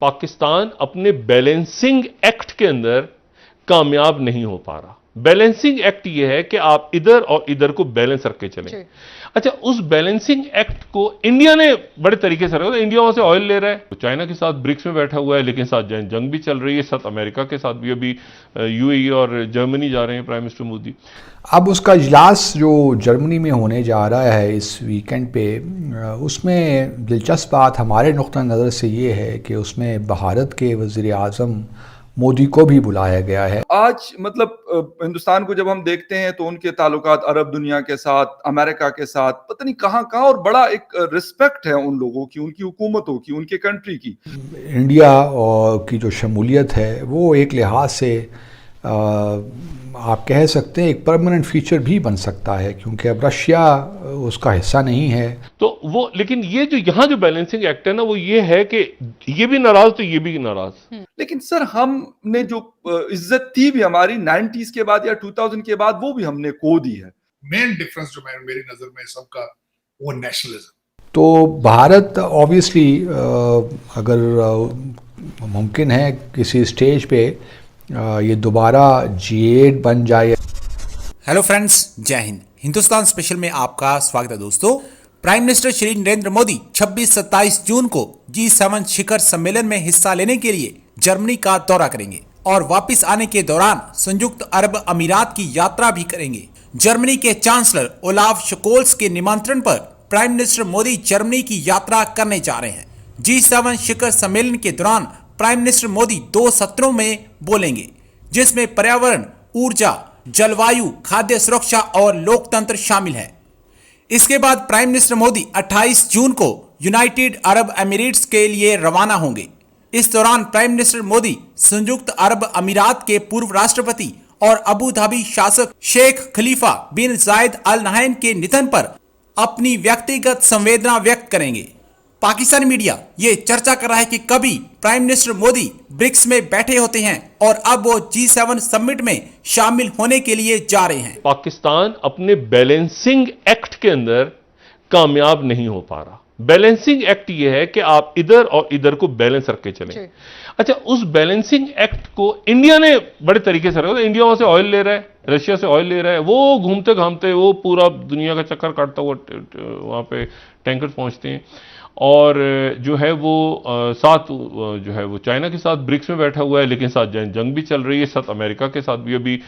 पाकिस्तान अपने balancing act के अंदर कामयाब नहीं हो पा रहा। बैलेंसिंग एक्ट यह है कि आप इधर और इधर को बैलेंस रख के चलें। अच्छा, उस बैलेंसिंग एक्ट को इंडिया ने बड़े तरीके से रखा। तो इंडिया वहां से ऑयल ले रहा है, तो चाइना के साथ ब्रिक्स में बैठा हुआ है, लेकिन साथ जंग भी चल रही है, साथ अमेरिका के साथ भी अभी यूएई और जर्मनी जा रहे हैं प्राइम मिनिस्टर मोदी। अब उसका इजलास जो जर्मनी में होने जा रहा है इस वीकेंड पे, उसमें दिलचस्प बात हमारे नुक्ता नज़र से ये है कि उसमें भारत के वज़ीर आज़म मोदी को भी बुलाया गया है। आज मतलब हिंदुस्तान को जब हम देखते हैं तो उनके ताल्लुकात अरब दुनिया के साथ, अमेरिका के साथ, पता नहीं कहाँ कहाँ, और बड़ा एक रिस्पेक्ट है उन लोगों की, उनकी हुकूमतों की, उनके कंट्री की। इंडिया और की जो शमूलियत है वो एक लिहाज से आप कह सकते हैं एक परमानेंट फीचर भी बन सकता है, क्योंकि अब रशिया उसका हिस्सा नहीं है। तो वो, लेकिन ये जो यहां जो बैलेंसिंग एक्ट है ना, वो ये है कि ये भी नाराज तो ये भी नाराज। लेकिन सर, हमने जो इज्जत थी भी हमारी 90s के बाद या 2000 के बाद, वो भी हमने खो दी है। मेन डिफरेंस जो मेरी नजर में सबका, वो नेशनलिज्म। तो भारत ऑब्वियसली अगर मुमकिन है किसी स्टेज पे ये दोबारा G8 बन जाए। हेलो फ्रेंड्स, जय हिंद। हिंदुस्तान स्पेशल में आपका स्वागत है दोस्तों। प्राइम मिनिस्टर श्री नरेंद्र मोदी 26-27 जून को G7 शिखर सम्मेलन में हिस्सा लेने के लिए जर्मनी का दौरा करेंगे और वापस आने के दौरान संयुक्त अरब अमीरात की यात्रा भी करेंगे। जर्मनी के चांसलर ओलाफ शकोल्स के निमंत्रण पर प्राइम मिनिस्टर मोदी जर्मनी की यात्रा करने जा रहे हैं। G7 शिखर सम्मेलन के दौरान प्राइम मिनिस्टर मोदी 2 सत्रों में बोलेंगे, जिसमें पर्यावरण, ऊर्जा, जलवायु, खाद्य सुरक्षा और लोकतंत्र शामिल है। इसके बाद प्राइम मिनिस्टर मोदी 28 जून को यूनाइटेड अरब एमिरेट्स के लिए रवाना होंगे। इस दौरान प्राइम मिनिस्टर मोदी संयुक्त अरब अमीरात के पूर्व राष्ट्रपति और अबू धाबी शासक शेख खलीफा बिन जायद अल नहयान के निधन पर अपनी व्यक्तिगत संवेदना व्यक्त करेंगे। पाकिस्तानी मीडिया ये चर्चा कर रहा है कि कभी प्राइम मिनिस्टर मोदी ब्रिक्स में बैठे होते हैं और अब वो G7 समिट में शामिल होने के लिए जा रहे हैं। पाकिस्तान अपने बैलेंसिंग एक्ट के अंदर कामयाब नहीं हो पा रहा। बैलेंसिंग एक्ट यह है कि आप इधर और इधर को बैलेंस रख के चलें। अच्छा, उस बैलेंसिंग एक्ट को इंडिया ने बड़े तरीके से रखा। इंडिया वहां से ऑयल ले रहा है, रशिया से ऑयल ले रहा है, वो घूमते घामते वो पूरा दुनिया का चक्कर काटता हुआ वहां पे टैंकर पहुंचते हैं, और जो है वो साथ जो है वो चाइना के साथ ब्रिक्स में बैठा हुआ है, लेकिन साथ जंग भी चल रही है, साथ अमेरिका के साथ भी अभी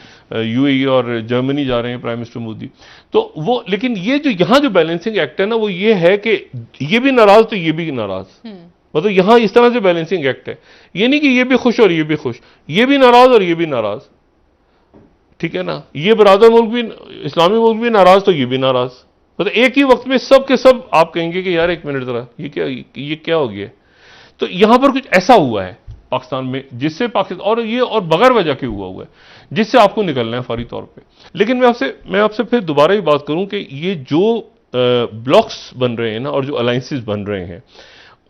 यूएई और जर्मनी जा रहे हैं प्राइम मिनिस्टर मोदी। तो वो, लेकिन ये जो यहां जो बैलेंसिंग एक्ट है ना, वो ये है कि ये भी नाराज तो ये भी नाराज। मतलब यहां इस तरह से बैलेंसिंग एक्ट है, ये नहीं कि ये भी खुश और ये भी खुश, ये भी नाराज और ये भी नाराज। ठीक है ना, ये बरादर मुल्क भी, इस्लामी मुल्क भी नाराज तो ये भी नाराज। मतलब एक ही वक्त में सब के सब आप कहेंगे कि यार एक मिनट जरा, ये क्या हो गया। तो यहां पर कुछ ऐसा हुआ है पाकिस्तान में जिससे पाकिस्तान, और ये और बगैर वजह के हुआ है, जिससे आपको निकलना है फौरी तौर पे। लेकिन मैं आपसे फिर दोबारा ही बात करूं कि ये जो ब्लॉक्स बन रहे हैं ना, और जो अलायंसेस बन रहे हैं,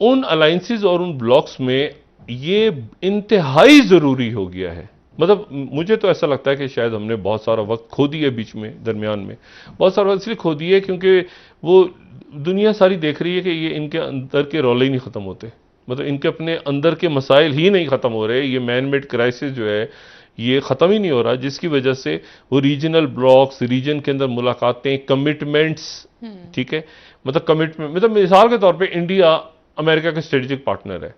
उन अलायंसेस और उन ब्लॉक्स में ये इंतहाई जरूरी हो गया है। मतलब मुझे तो ऐसा लगता है कि शायद हमने बहुत सारा वक्त खो दिया बीच में, दरमियान में बहुत सारा वक्त इसलिए खो दिया है क्योंकि वो दुनिया सारी देख रही है कि ये इनके अंदर के रौले ही नहीं ख़त्म होते। मतलब इनके अपने अंदर के मसाइल ही नहीं ख़त्म हो रहे। ये मैन मेड क्राइसिस जो है ये ख़त्म ही नहीं हो रहा, जिसकी वजह से वो रीजनल ब्लॉक्स, रीजन के अंदर मुलाकातें, कमिटमेंट्स, ठीक है, मतलब कमिटमेंट, मतलब मिसाल के तौर पर इंडिया अमेरिका के स्ट्रेटेजिक पार्टनर है।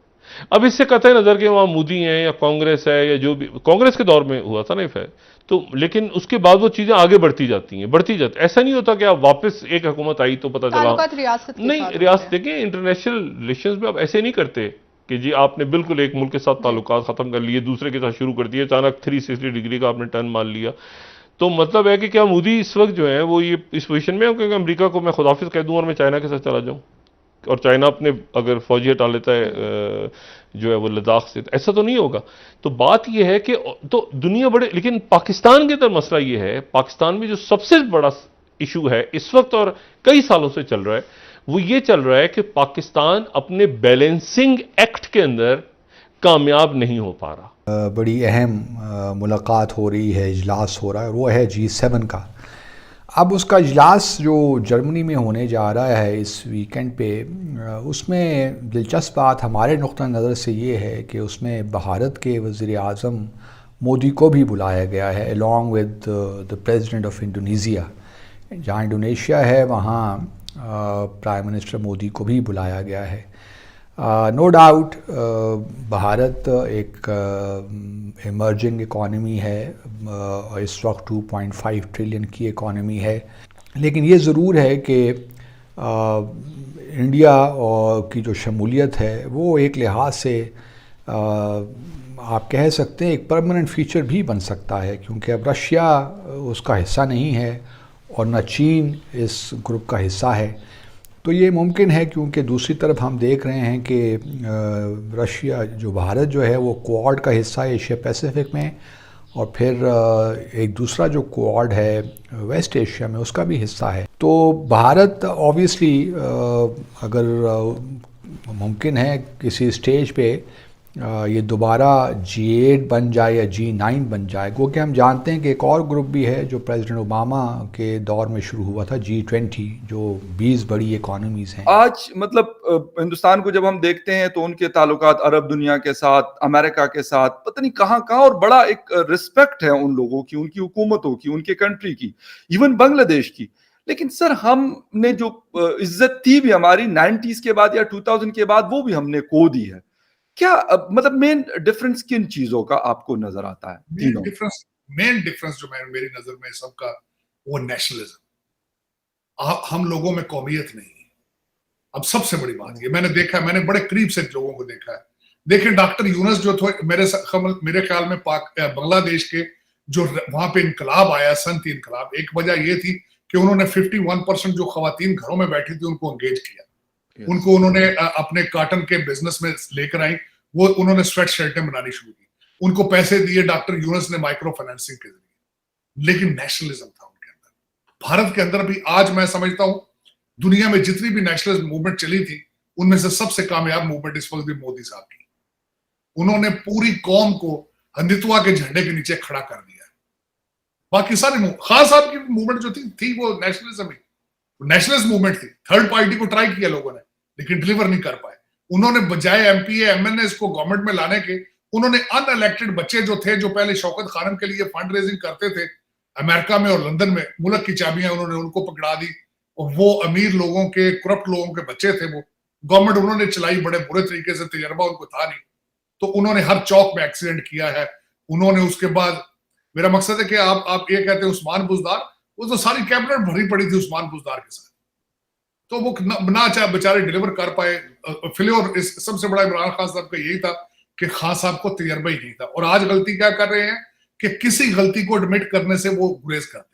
अब इससे कतई नजर के वहां मोदी हैं या कांग्रेस है या जो भी, कांग्रेस के दौर में हुआ था ना फिर तो, लेकिन उसके बाद वो चीजें आगे बढ़ती जाती ऐसा नहीं होता कि आप वापस एक हुकूमत आई तो पता चला नहीं। रियासत देखिए, इंटरनेशनल रिलेशंस में आप ऐसे नहीं करते कि जी आपने बिल्कुल एक मुल्क के साथ ताल्लुकात खत्म कर लिए, दूसरे के साथ शुरू कर दिए, अचानक 360 डिग्री का आपने टर्न मान लिया। तो मतलब है कि क्या मोदी इस वक्त जो है वो ये इस पोजिशन में है क्योंकि अमरीका को मैं खुदाफिज कह दूं और मैं चाइना के साथ चला जाऊं, और चाइना अपने अगर फौजी हटा लेता है जो है वो लद्दाख से, तो ऐसा तो नहीं होगा। तो बात यह है कि तो दुनिया बड़े, लेकिन पाकिस्तान के अंदर मसला ये है, पाकिस्तान में जो सबसे बड़ा इशू है इस वक्त और कई सालों से चल रहा है, वो ये चल रहा है कि पाकिस्तान अपने बैलेंसिंग एक्ट के अंदर कामयाब नहीं हो पा रहा। बड़ी अहम मुलाकात हो रही है, इजलास हो रहा है, वो है G7 का। अब उसका इजलास जो जर्मनी में होने जा रहा है इस वीकेंड पे, उसमें दिलचस्प बात हमारे नुक्ता नज़र से ये है कि उसमें भारत के वज़ीर आज़म मोदी को भी बुलाया गया है along with the president of Indonesia. जहाँ इंडोनेशिया है वहाँ प्राइम मिनिस्टर मोदी को भी बुलाया गया है। नो डाउट भारत एक इमर्जिंग इकॉनमी है और इस वक्त 2.5 ट्रिलियन की इकॉनमी है, लेकिन ये ज़रूर है कि इंडिया और की जो शमूलियत है वो एक लिहाज से आप कह सकते हैं एक परमानेंट फीचर भी बन सकता है, क्योंकि अब रशिया उसका हिस्सा नहीं है और न चीन इस ग्रुप का हिस्सा है। तो ये मुमकिन है, क्योंकि दूसरी तरफ हम देख रहे हैं कि रशिया जो भारत जो है वो क्वाड का हिस्सा है एशिया पैसिफिक में, और फिर एक दूसरा जो क्वाड है वेस्ट एशिया में उसका भी हिस्सा है। तो भारत ऑब्वियसली अगर मुमकिन है किसी स्टेज पे ये दोबारा G8 बन जाए या G9 बन जाए, क्योंकि हम जानते हैं कि एक और ग्रुप भी है जो प्रेसिडेंट ओबामा के दौर में शुरू हुआ था, G20, जो 20 बड़ी इकोनॉमीज हैं। आज मतलब हिंदुस्तान को जब हम देखते हैं तो उनके ताल्लुकात अरब दुनिया के साथ, अमेरिका के साथ, पता नहीं कहाँ कहाँ, और बड़ा एक रिस्पेक्ट है उन लोगों की, उनकी हुकूमतों की, उनके कंट्री की, इवन बांग्लादेश की। लेकिन सर हमने जो इज्जत थी भी हमारी 90s के बाद या 2000 के बाद, वो भी हमने खो दी है। क्या मतलब मेन डिफरेंस किन चीजों का आपको नजर आता है? मेन डिफरेंस जो मेरी नजर में सबका, वो नेशनलिज्म। हम लोगों में कौमियत नहीं है। अब सबसे बड़ी बात ये मैंने देखा है, मैंने बड़े करीब से लोगों को देखा है। देखिए डॉक्टर यूनुस जो थे मेरे ख्याल में बांग्लादेश के जो वहां पे इनकलाब आया, सनती इनकलाब, एक वजह ये थी कि उन्होंने 51% जो खवातीन घरों में बैठी थी उनको एंगेज किया। उनको उन्होंने अपने कॉटन के बिजनेस में लेकर आई, वो उन्होंने स्वेट शर्टें बनानी शुरू की, उनको पैसे दिए डॉक्टर यूनुस ने माइक्रो फाइनेंसिंग के जरिए। लेकिन नेशनलिज्म था उनके अंदर। भारत के अंदर भी आज मैं समझता हूं दुनिया में जितनी भी नेशनलिज्म मूवमेंट चली थी उनमें से सबसे कामयाब मूवमेंट इस वक्त भी मोदी साहब की। उन्होंने पूरी कौम को हिंदुत्व के झंडे के नीचे खड़ा कर दिया। बाकी सारे खान साहब की मूवमेंट जो थी वो नेशनलिज्म ही, नेशनलिस्ट मूवमेंट थी। थर्ड पार्टी को ट्राई किया लोगों ने, लेकिन डिलीवर नहीं कर पाए। उन्होंने बजाय एमपीए एमएनए को गवर्नमेंट में लाने के, उन्होंने अनइलेक्टेड बच्चे जो थे, जो पहले शौकत खानम के लिए फंड रेजिंग करते थे अमेरिका में और लंदन में, मुल्क की चाबियां उन्होंने उनको पकड़ा दी। और वो अमीर लोगों के, करप्ट लोगों के बच्चे थे, वो गवर्नमेंट उन्होंने चलाई बड़े बुरे तरीके से, तजर्बा उनको था नहीं, तो उन्होंने हर चौक में एक्सीडेंट किया है। उन्होंने उसके बाद, मेरा मकसद है कि आप ये कहते हैं उस्मान बुजदार, वो तो सारी कैबिनेट भरी पड़ी थी उस्मान बुजदार के साथ, तो वो ना चाहे बेचारे डिलीवर कर पाए। फेल्योर सबसे बड़ा इमरान खान साहब का यही था कि खान साहब को तजर्बा ही नहीं था। और आज गलती क्या कर रहे हैं कि किसी गलती को एडमिट करने से वो गुरेज करते हैं।